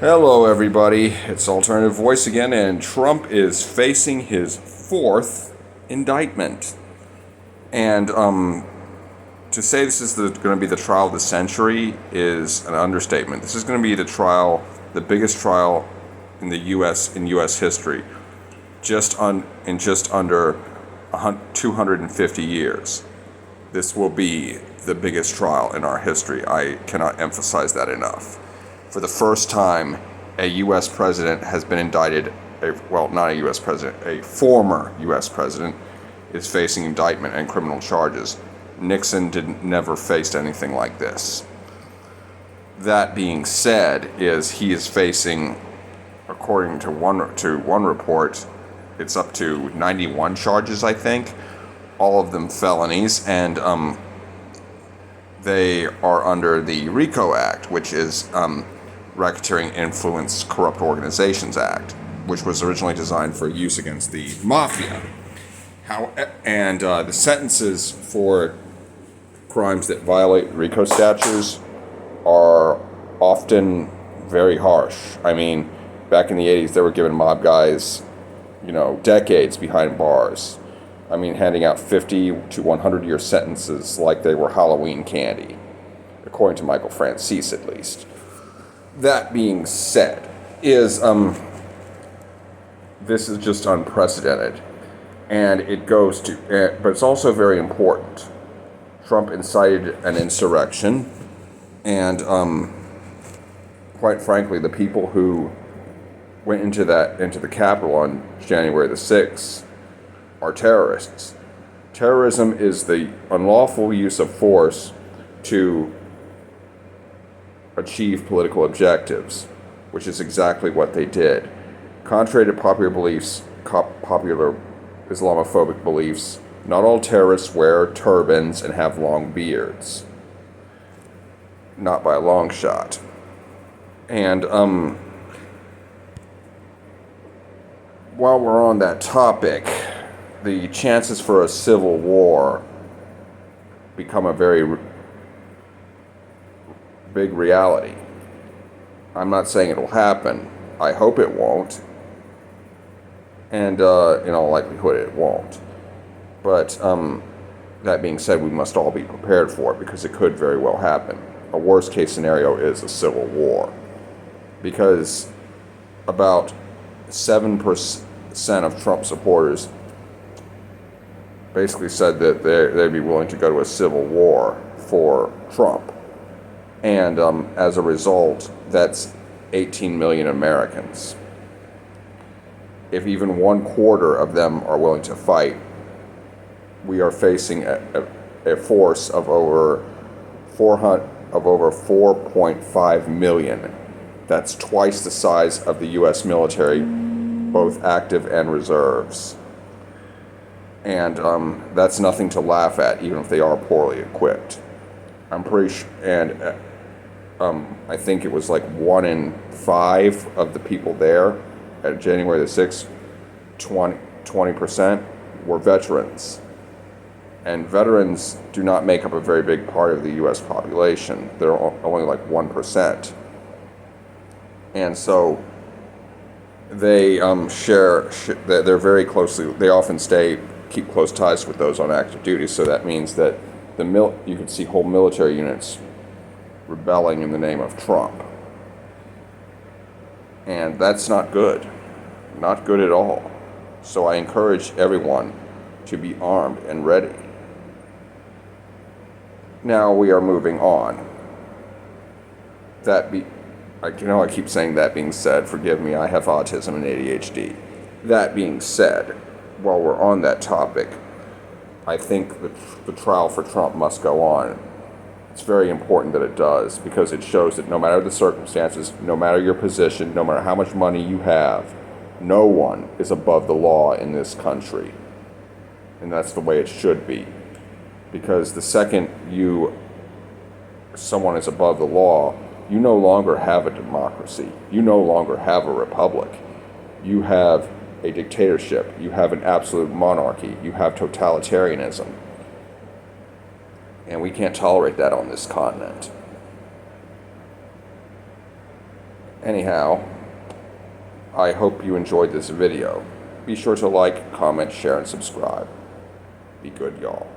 Hello, everybody. It's Alternative Voice again, and Trump is facing his fourth indictment. And to say this is going to be the trial of the century is an understatement. This is going to be the biggest trial in the U.S. history, in just under 250 years. This will be the biggest trial in our history. I cannot emphasize that enough. For the first time, a U.S. president has been indicted. Not a U.S. president, a former U.S. president is facing indictment and criminal charges. Nixon never faced anything like this. That being said, he is facing, according to one report, it's up to 91 charges, I think, all of them felonies, and they are under the RICO Act, which is Racketeering Influence Corrupt Organizations Act, which was originally designed for use against the mafia. The sentences for crimes that violate RICO statutes are often very harsh. I mean, back in the 80s, they were giving mob guys, decades behind bars. I mean, handing out 50 to 100-year sentences like they were Halloween candy, according to Michael Francis, at least. That being said, this is just unprecedented, and but it's also very important. Trump incited an insurrection, and quite frankly, the people who went into the Capitol on January the 6th are terrorists. Terrorism is the unlawful use of force to achieve political objectives, which is exactly what they did. Contrary to popular Islamophobic beliefs, not all terrorists wear turbans and have long beards. Not by a long shot. And while we're on that topic, the chances for a civil war become a very big reality. I'm not saying it'll happen. I hope it won't. And in all likelihood, it won't. But that being said, we must all be prepared for it because it could very well happen. A worst case scenario is a civil war. Because about 7% of Trump supporters basically said that they'd be willing to go to a civil war for Trump. And as a result, that's 18 million Americans. If even 1/4 of them are willing to fight, we are facing a force of over 4.5 million. That's twice the size of the U.S. military, both active and reserves. And that's nothing to laugh at, even if they are poorly equipped. I'm pretty sure, and I think it was like 1 in 5 of the people there at January the 6th, 20% were veterans. And veterans do not make up a very big part of the U.S. population. They're only like 1%. And so they they're very closely, they often keep close ties with those on active duty. So that means that you can see whole military units rebelling in the name of Trump. And that's not good. Not good at all. So I encourage everyone to be armed and ready. Now we are moving on. I keep saying that being said, forgive me, I have autism and ADHD. That being said, while we're on that topic, I think the trial for Trump must go on. It's very important that it does, because it shows that no matter the circumstances, no matter your position, no matter how much money you have, no one is above the law in this country. And that's the way it should be. Because the second someone is above the law, you no longer have a democracy. You no longer have a republic. You have a dictatorship. You have an absolute monarchy. You have totalitarianism. And we can't tolerate that on this continent. Anyhow, I hope you enjoyed this video. Be sure to like, comment, share, and subscribe. Be good, y'all.